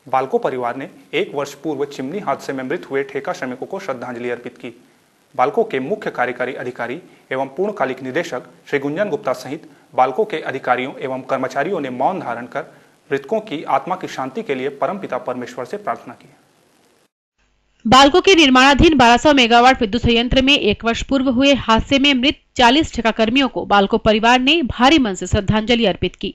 बाल्को परिवार ने 1 वर्ष पूर्व चिमनी हादसे में मृत हुए ठेका श्रमिकों को श्रद्धांजलि अर्पित की। बाल्को के मुख्य कार्यकारी अधिकारी एवं पूर्णकालिक निदेशक श्री गुंजन गुप्ता सहित बाल्को के अधिकारियों एवं कर्मचारियों ने मौन धारण कर मृतकों की आत्मा की शांति के लिए परमपिता परमेश्वर से प्रार्थना की। बाल्को के निर्माणाधीन 1200 मेगावाट विद्युत संयंत्र में 1 वर्ष पूर्व हुए हादसे में मृत 40 ठेकाकर्मियों को बाल्को परिवार ने भारी मन से श्रद्धांजलि अर्पित की।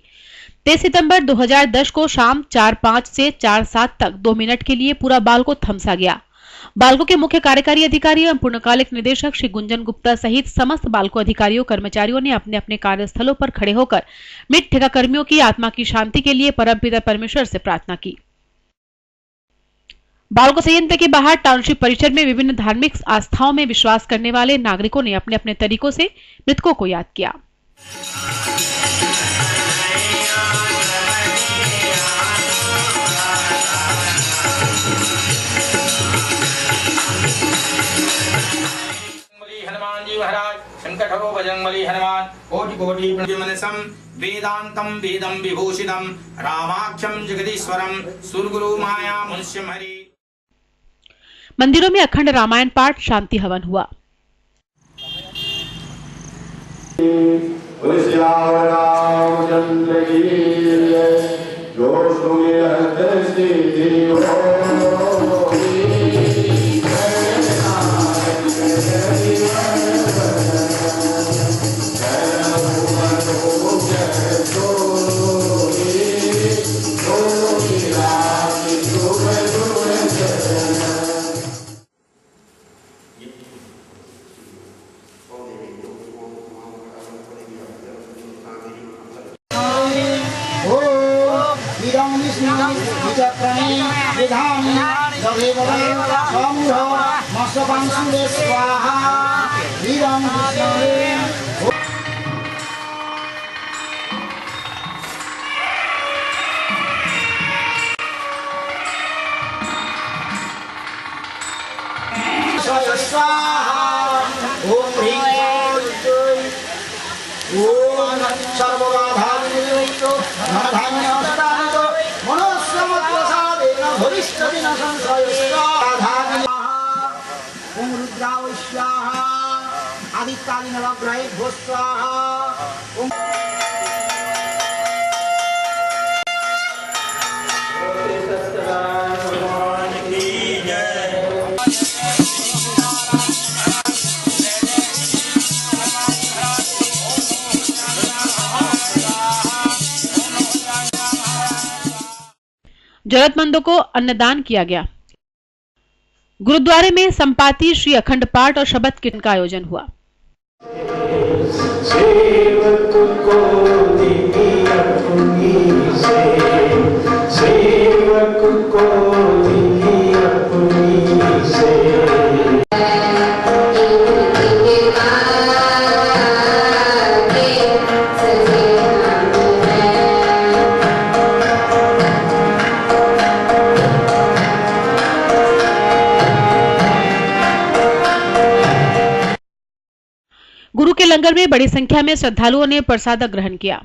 23 सितंबर 2010 को शाम 4:05 से 4:07 तक 2 मिनट के लिए पूरा बाल्को थमसा गया। बाल्को के मुख्य कार्यकारी अधिकारी एवं पूर्णकालिक निदेशक श्री गुंजन गुप्ता सहित समस्त बाल्को अधिकारियों कर्मचारियों ने अपने अपने कार्यस्थलों पर खड़े होकर मृत ठेकाकर्मियों की आत्मा की शांति के लिए परमपिता परमेश्वर से प्रार्थना की। बाल्को संयंत्र के बाहर टाउनशिप परिसर में विभिन्न धार्मिक आस्थाओं में विश्वास करने वाले नागरिकों ने अपने अपने तरीकों से मृतकों को याद किया। हनुमान जी महाराज संकटहरो बजरंगबली हनुमान कोटि कोटि प्रणमनसम वेदांतम वेदम विभूषितम रामाख्यम जगदीश्वरम सुरगुरु माया मुंष्यम हरि। मंदिरों में अखंड रामायण पाठ, शांति हवन हुआ। जरूरतमंदों को अन्नदान किया गया। गुरुद्वारे में संपाति श्री अखंड पाठ और शबद कीर्तन का आयोजन हुआ। सेवक को गुरु के लंगर में बड़ी संख्या में श्रद्धालुओं ने प्रसाद ग्रहण किया।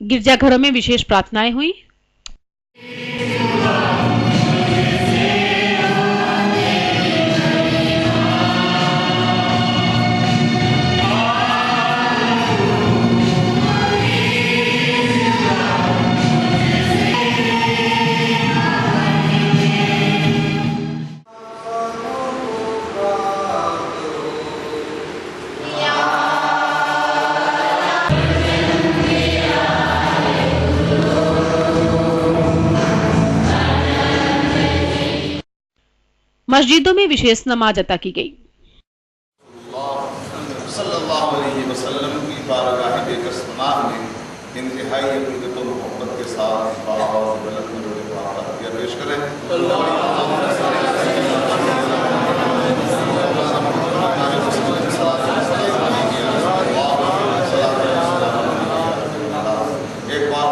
गिरजाघरों में विशेष प्रार्थनाएं हुई। मस्जिदों में विशेष नमाज अता की गई। सल्लल्लाहु अलैहि वसल्लम की बारगाह बेकसमाह में इंतहाई अक़ीदत और मोहब्बत के साथ पेश करें। एक बार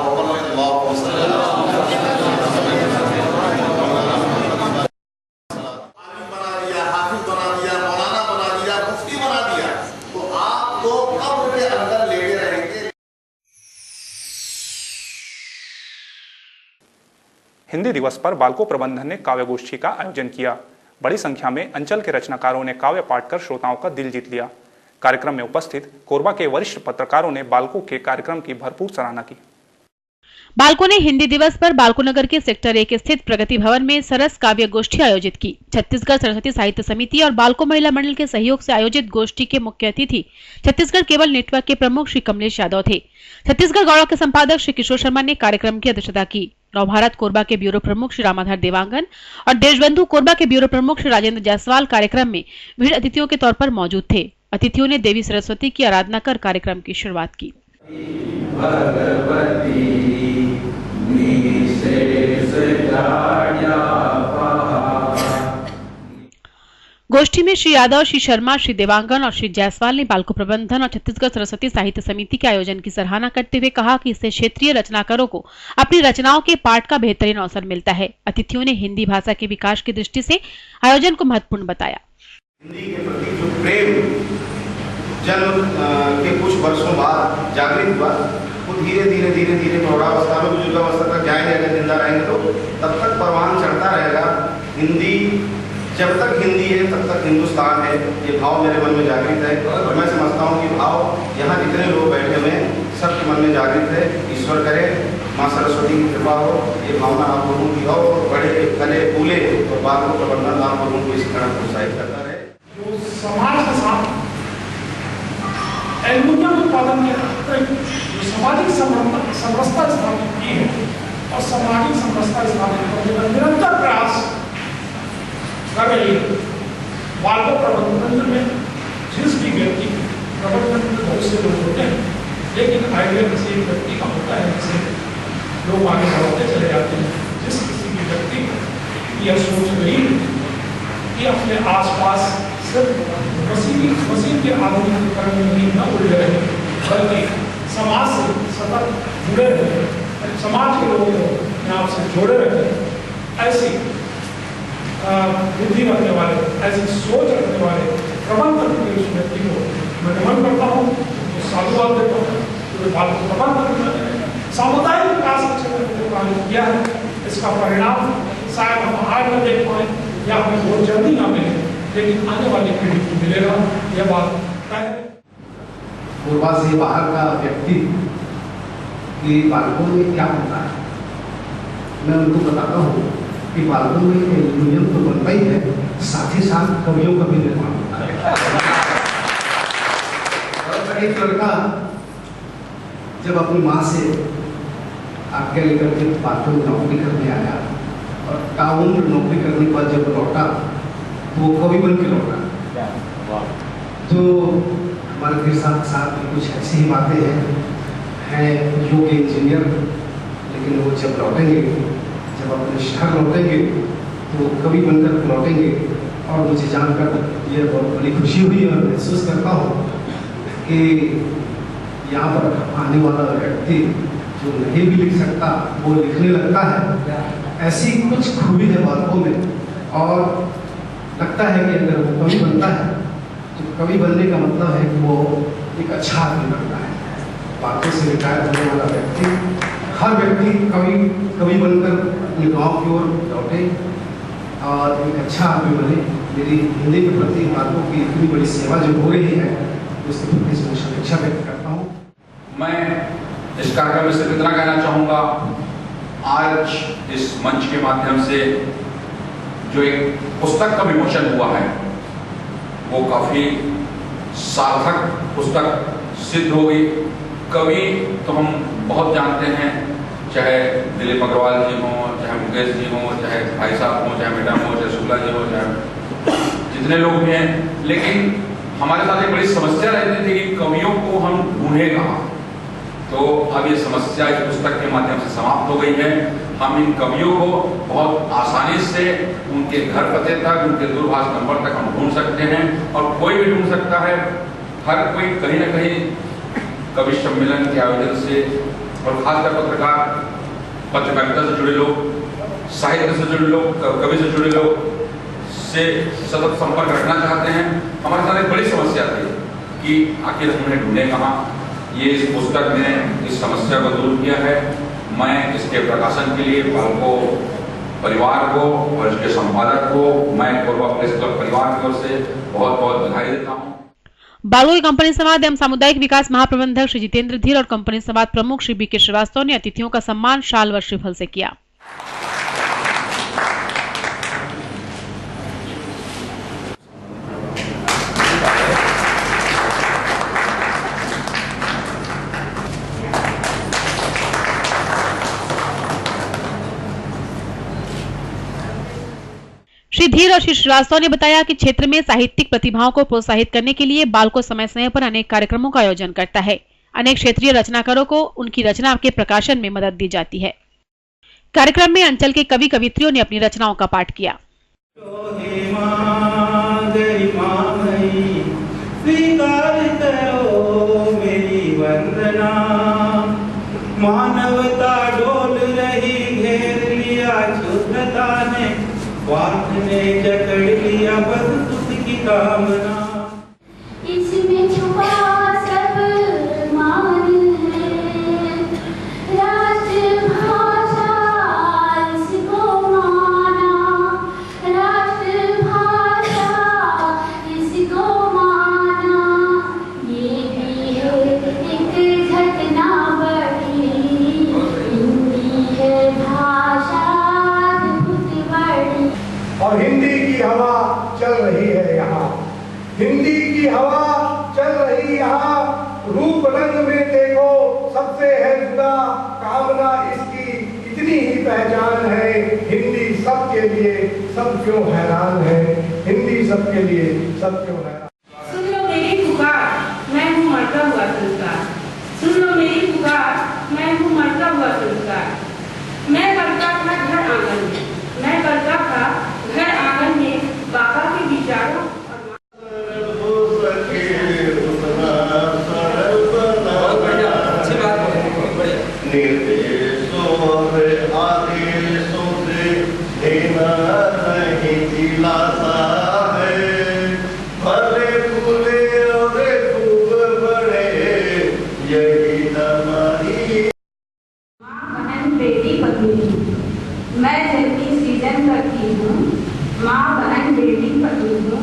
हिंदी दिवस पर बाल्को प्रबंधन ने काव्य गोष्ठी का आयोजन किया। बड़ी संख्या में अंचल के रचनाकारों ने काव्य पाठ कर श्रोताओं का दिल जीत लिया। कार्यक्रम में उपस्थित कोरबा के वरिष्ठ पत्रकारों ने बाल्को के कार्यक्रम की भरपूर सराहना की। बाल्को ने हिंदी दिवस पर बाल्को नगर के सेक्टर 1 स्थित प्रगति भवन में सरस काव्य गोष्ठी आयोजित की। छत्तीसगढ़ सरस्वती साहित्य समिति और बाल्को महिला मंडल के सहयोग से आयोजित गोष्ठी के मुख्य अतिथि छत्तीसगढ़ केबल नेटवर्क के प्रमुख श्री कमलेश यादव थे। छत्तीसगढ़ गौरव के संपादक श्री किशोर शर्मा ने कार्यक्रम की अध्यक्षता की। नवभारत कोरबा के ब्यूरो प्रमुख श्री रामाधर देवांगन और देशबंधु कोरबा के ब्यूरो प्रमुख श्री राजेंद्र जायसवाल कार्यक्रम में विभिन्न अतिथियों के तौर पर मौजूद थे। अतिथियों ने देवी सरस्वती की आराधना कर कार्यक्रम की शुरुआत की। गोष्ठी में श्री यादव, श्री शर्मा, श्री देवांगन और श्री जायसवाल ने बाल्को प्रबंधन और छत्तीसगढ़ सरस्वती साहित्य समिति के आयोजन की सराहना करते हुए कहा कि इससे क्षेत्रीय रचनाकारों को अपनी रचनाओं के पाठ का बेहतरीन अवसर मिलता है। अतिथियों ने हिंदी भाषा के विकास की दृष्टि से आयोजन को महत्वपूर्ण बताया। हिंदी के प्रति जो प्रेम जन्म के कुछ वर्षों बाद जागृत हुआ, वो धीरे धीरे प्रौढ़ावस्था में बुजुर्गावस्था तक जाएंगे। अगर जिंदा रहेंगे तो तब तक परवान चढ़ता रहेगा। हिंदी जब तक हिंदी है तब तक हिंदुस्तान है, ये भाव मेरे मन में जागृत है। और मैं समझता हूँ कि भाव यहाँ जितने लोग बैठे हुए हैं सबके मन में जागृत है। ईश्वर करे माँ सरस्वती की कृपा हो, ये भावना आप लोगों की हो, बड़े फले फूले और बात को प्रबंधन आप लोगों को इस तरह प्रोत्साहित करता रहे। जो समाज के साथ एल्युमिनियम उत्पादन के जो सामाजिक समरसता स्थापित की है और सामाजिक समरसता स्थापित करने का निरंतर प्रयास कर रही है। बाल्को प्रबंधन में जिस भी व्यक्ति प्रबंधन में बहुत से लोग होते हैं, लेकिन आइडिया किसी एक व्यक्ति का होता है जिसे लोग आगे बढ़ते चले जाते हैं। जिस किसी भी व्यक्ति की यह सोच रही कि अपने आसपास सिर्फ मसीह के आधुनिकीकरण में ही न उलझे रहे, बल्कि समाज से सतत जुड़े रहे, समाज के लोगों को अपने आप से जोड़े रहे, ऐसी बुद्धि रखने वाले, ऐसी सोच रखने वाले प्रबंधन के उस व्यक्ति को मैं नमन करता हूँ, तो साधुवाद देता हूँ। तो बाल्को प्रबंधन सामुदायिक विकास क्षेत्र में जो कार्य किया है, इसका परिणाम शायद हम आज न देख पाए या हमें बहुत जल्दी ना मिले, लेकिन आने वाली पीढ़ी को मिलेगा, यह बात तय है। कोरबा से बाहर का व्यक्ति कि बाल्को में क्या होता है, मैं उनको बताता हूँ कि बाल्को में एल्युमिनियम तो बनता ही है, साथ ही साथ कवियों का भी निर्माण होता है। और एक लड़का जब अपनी माँ से आज्ञा लेकर के बाल्को में नौकरी करने आया और काउंट नौकरी करने के बाद जब लौटा तो वो कवि बन के लौटा। तो हमारे फिर साथ कुछ ऐसी ही बातें हैं योग इंजीनियर, लेकिन वो जब लौटेंगे, जब अपने शहर लौटेंगे तो कवि बनकर लौटेंगे। और मुझे जानकर ये बहुत बड़ी खुशी हुई और महसूस करता हूँ कि यहाँ पर आने वाला व्यक्ति जो नहीं भी लिख सकता वो लिखने लगता है। ऐसी कुछ खूबी है बाल्को में और लगता है कि अगर वो कवि बनता है तो कवि बनने का मतलब है कि वो एक अच्छा आदमी बनता है। बाल्को से रिटायर होने वाला व्यक्ति, हर व्यक्ति कवि बनकर अपने गाँव की ओर लौटे और एक अच्छा आदमी बने। मेरी हिंदी के प्रति बाल्को की इतनी बड़ी सेवा जो हो रही है उसके प्रति शुभेच्छा व्यक्त करता हूँ। मैं इस कार्यक्रम में सिर्फ इतना कहना चाहूँगा, आज इस मंच के माध्यम से जो एक पुस्तक का विमोचन हुआ है वो काफ़ी सार्थक पुस्तक सिद्ध हो गई। कवि तो हम बहुत जानते हैं, चाहे दिलीप अग्रवाल जी हों, चाहे मुकेश जी हों, चाहे भाई साहब हों, चाहे मैडम हो, चाहे शुक्ला जी हो, चाहे जितने लोग भी हैं, लेकिन हमारे साथ एक बड़ी समस्या रहती थी कि कवियों को हम ढूंढे कहाँ। तो अब ये समस्या इस पुस्तक के माध्यम से समाप्त हो गई है। हम इन कवियों को बहुत आसानी से उनके घर पते तक, उनके दूरभाष नंबर तक हम ढूंढ सकते हैं और कोई भी ढूंढ सकता है। हर कोई कहीं ना कहीं कवि सम्मेलन के आयोजन से और खासकर पत्रकारिता से जुड़े लोग, साहित्य से जुड़े लोग, कवि से जुड़े लोग से सतत संपर्क रखना चाहते हैं। हमारे साथ एक बड़ी समस्या थी कि आखिर हमने ढूंढे कहाँ। ये इस पुस्तक ने इस समस्या को दूर किया है। मैं इसके प्रकाशन के लिए बाल्को परिवार को और इसके संपादक को मैं कोरबा प्रेस क्लब परिवार की ओर से बहुत बहुत बधाई देता हूँ। बालको के कंपनी संवाद एवं सामुदायिक विकास महाप्रबंधक श्री जितेंद्र धीर और कंपनी संवाद प्रमुख श्री बी के श्रीवास्तव ने अतिथियों का सम्मान शाल व श्रीफल से किया। श्री धीर और श्री श्रीवास्तव ने बताया कि क्षेत्र में साहित्यिक प्रतिभाओं को प्रोत्साहित करने के लिए बालको समय समय पर अनेक कार्यक्रमों का आयोजन करता है। अनेक क्षेत्रीय रचनाकारों को उनकी रचना के प्रकाशन में मदद दी जाती है। कार्यक्रम में अंचल के कवि कवित्रियों ने अपनी रचनाओं का पाठ किया। मानवता डोल रही, घेर लिया क्षुद्रता ने, स्वार्थ ने जकड़ लिया बस सुख की कामना। इसमें छुपा सब मान है, राष्ट्रभाषा इसको माना, राष्ट्रभाषा इसको माना। ये भी है एक घटना बड़ी, हिंदी है भाषा अद्भुत बड़ी। और हिंदी की हवा चल रही है यहाँ, हिंदी की हवा चल रही यहाँ। रूप रंग में देखो सबसे है जुदा, कामना इसकी इतनी ही पहचान है। हिंदी सबके लिए सब क्यों हैरान है, हिंदी सबके लिए सब क्यों हैरान। सुन लो मेरी पुकार, मैं हूँ मरता हुआ संस्कार। सुन लो मेरी पुकार, मैं हूँ मरता हुआ संस्कार। मैं करता था घर आंगन में, मैं करता था घर आंगन में बाबा के विचारों आदेशों से देना नहीं दिलासा है। फले फूले और खूब बड़े यही हमारी। माँ बहन बेटी पत्नी मैं जल्दी सीजन करती हूँ। माँ बहन बेटी पत्नी हूँ,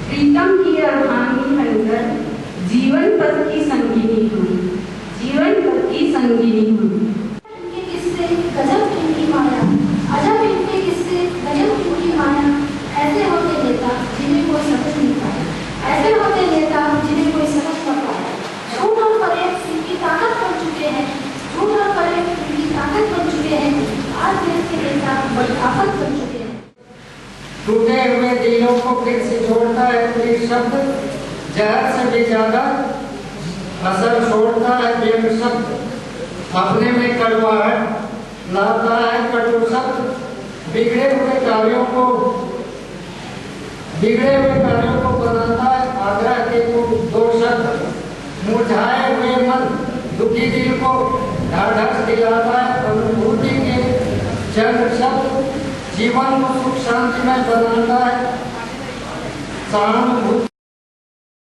प्रीतम की अर्धांगी अंदर जीवन पथ की संगिनी हूँ, जीवन पथ की संगिनी हूँ। इनके किस्से गजब इनकी माया, अजब इनके किस्से गजब इनकी माया। ऐसे होते नेता जिन्हें कोई समझ नहीं पाया, ऐसे होते नेता जिन्हें कोई समझ न पाया। झूठ और फरेब इनकी ताकत बन चुके हैं, झूठ और फरेब इनकी ताकत बन चुके हैं। आज देश के नेता बड़ी आफत बन चुके हैं। टूटे हुए दिलों को फिर से जोड़ता है कोई शब्द, जहर से भी ज्यादा असर छोड़ता है व्यंग शब्द। अपने में कड़वाहट लाता है कटु शब्द, बिगड़े हुए कार्यों को बनाता है आग्रह के दो शब्द। मुरझाए हुए मन दुखी दिल को ढाढ़स दिलाता है अनुभूति के चंद शब्द। जीवन को सुख शांति में बनाता है सहानुभूति।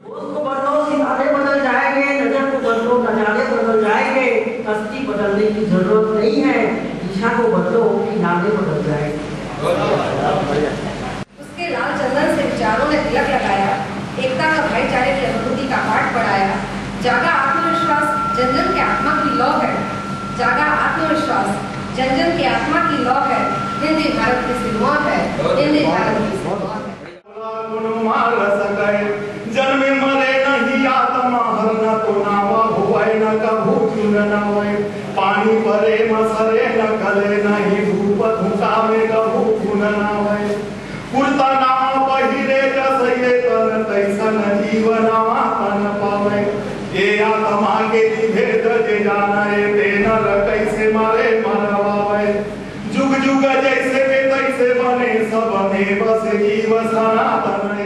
उसको बदलो सितारे बदल जाएंगे, नजर को बदलो नजारे बदल जाएंगे। कश्ती बदलने की जरूरत नहीं है, दिशा को बदलो किनारे बदल जाएंगे। उसके लाल चंदन से विचारों ने तिलक लगाया, एकता का भाईचारे की अनुभूति का पाठ पढ़ाया। जागा आत्मविश्वास जन जन के आत्मा की लौ है, जागा आत्मविश्वास जन जन की आत्मा की लौ है। हिंदी भारत की सिरमौर है, हिंदी भारत की सिरमौर है। जन्मे मरे नहीं आत्मा हर न तो नावा हुए न कभू चुन न हुए। पानी परे मसरे न गले नहीं धूप धुकावे कभू चुन न हुए। कुर्ता नाम पहिरे जसये तन तैसन जीवनवा तन पावे। ये आत्मा के भेद जे जाने तेनर कैसे मारे मरवावे। जुग जुग जैसे के तैसे बने सब में बस जीव सनातन।